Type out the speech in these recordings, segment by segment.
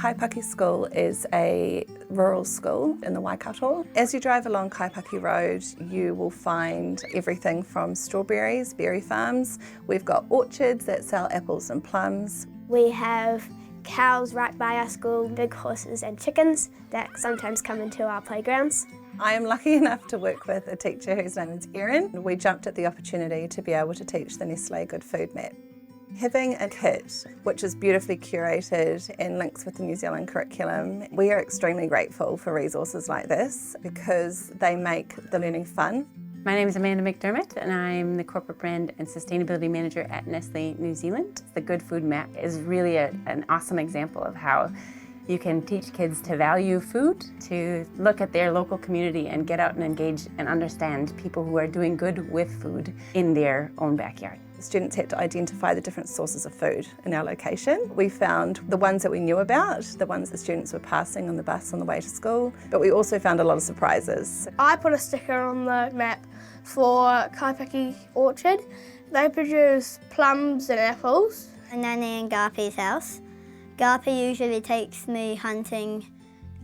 Kaipaki School is a rural school in the Waikato. As you drive along Kaipaki Road, you will find everything from strawberries, berry farms. We've got orchards that sell apples and plums. We have cows right by our school, big horses and chickens that sometimes come into our playgrounds. I am lucky enough to work with a teacher whose name is Erin. We jumped at the opportunity to be able to teach the Nestlé GOOD Food Map. Having a kit which is beautifully curated and links with the New Zealand curriculum, we are extremely grateful for resources like this because they make the learning fun. My name is Amanda McDermott and I'm the Corporate Brand and Sustainability Manager at Nestlé New Zealand. The GOOD Food Map is really an awesome example of how you can teach kids to value food, to look at their local community and get out and engage and understand people who are doing good with food in their own backyard. Students had to identify the different sources of food in our location. We found the ones that we knew about, the ones that students were passing on the bus on the way to school, but we also found a lot of surprises. I put a sticker on the map for Kaipaki Orchard. They produce plums and apples. Nanny and Garpi's house. Garpi usually takes me hunting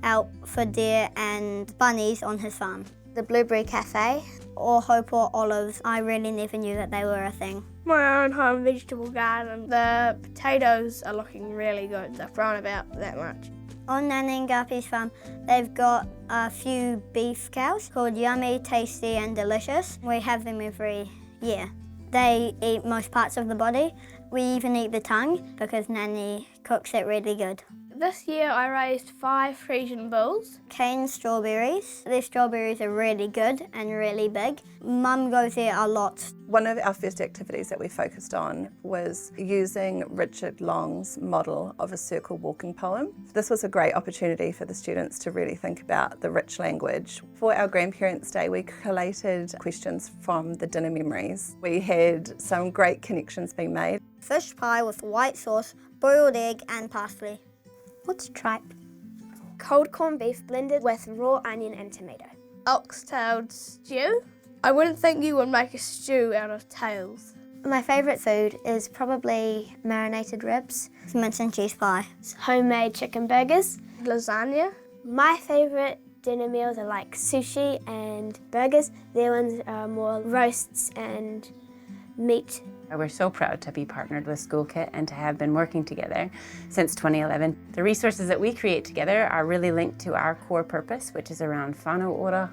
out for deer and bunnies on his farm. The Blueberry Cafe or Hope or Olives, I really never knew that they were a thing. My own home vegetable garden. The potatoes are looking really good. They've grown about that much. On Nanny and Garpi's farm, they've got a few beef cows called Yummy, Tasty and Delicious. We have them every year. They eat most parts of the body. We even eat the tongue because Nanny cooks it really good. This year I raised 5 Frisian bulls. Cane strawberries. Their strawberries are really good and really big. Mum goes there a lot. One of our first activities that we focused on was using Richard Long's model of a circle walking poem. This was a great opportunity for the students to really think about the rich language. For our Grandparents' Day, we collated questions from the dinner memories. We had some great connections being made. Fish pie with white sauce, boiled egg and parsley. What's tripe? Cold corned beef blended with raw onion and tomato. Oxtailed stew. I wouldn't think you would make a stew out of tails. My favourite food is probably marinated ribs. Mince and cheese pie. Homemade chicken burgers. Lasagna. My favourite dinner meals are like sushi and burgers. Their ones are more roasts and meat. We're so proud to be partnered with School Kit and to have been working together since 2011. The resources that we create together are really linked to our core purpose, which is around whānau ora,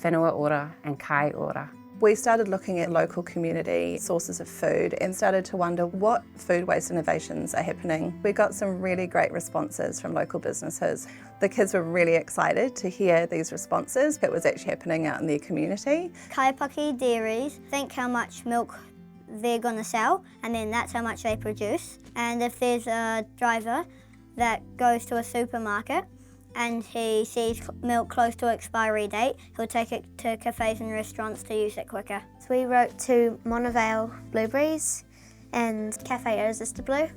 whenua ora and kai ora. We started looking at local community sources of food and started to wonder what food waste innovations are happening. We got some really great responses from local businesses. The kids were really excited to hear these responses that was actually happening out in their community. Kaipaki dairies think how much milk they're going to sell, and then that's how much they produce. And if there's a driver that goes to a supermarket and he sees milk close to expiry date, he'll take it to cafes and restaurants to use it quicker. So we wrote to Monavale Blueberries and Cafe Irresistible Blue.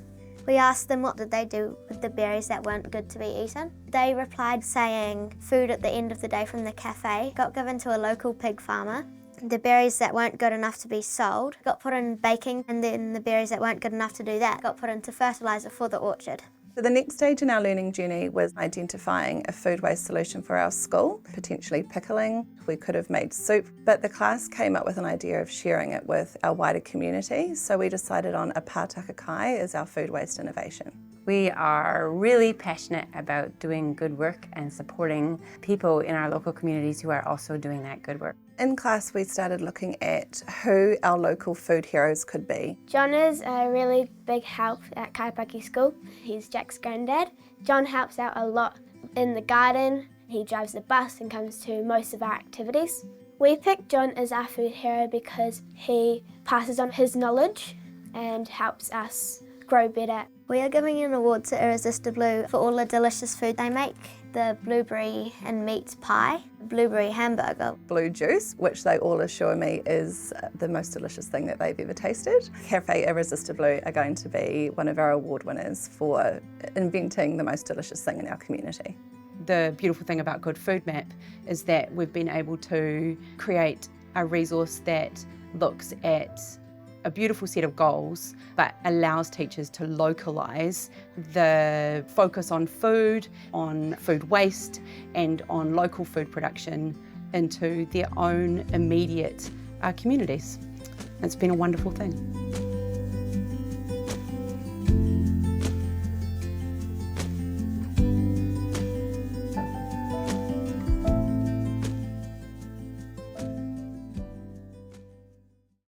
We asked them what did they do with the berries that weren't good to be eaten. They replied saying food at the end of the day from the cafe got given to a local pig farmer. The berries that weren't good enough to be sold got put in baking, and then the berries that weren't good enough to do that got put into fertiliser for the orchard. So the next stage in our learning journey was identifying a food waste solution for our school, potentially pickling. We could have made soup, but the class came up with an idea of sharing it with our wider community, so we decided on a pātaka kai as our food waste innovation. We are really passionate about doing good work and supporting people in our local communities who are also doing that good work. In class, we started looking at who our local food heroes could be. John is a really big help at Kaipaki School. He's Jack's granddad. John helps out a lot in the garden. He drives the bus and comes to most of our activities. We picked John as our food hero because he passes on his knowledge and helps us grow better. We are giving an award to Irresistible Blue for all the delicious food they make. The blueberry and meat pie, the blueberry hamburger. Blue juice, which they all assure me is the most delicious thing that they've ever tasted. Cafe Irresistible are going to be one of our award winners for inventing the most delicious thing in our community. The beautiful thing about GOOD Food Map is that we've been able to create a resource that looks at a beautiful set of goals, but allows teachers to localise the focus on food waste, and on local food production into their own immediate communities. It's been a wonderful thing.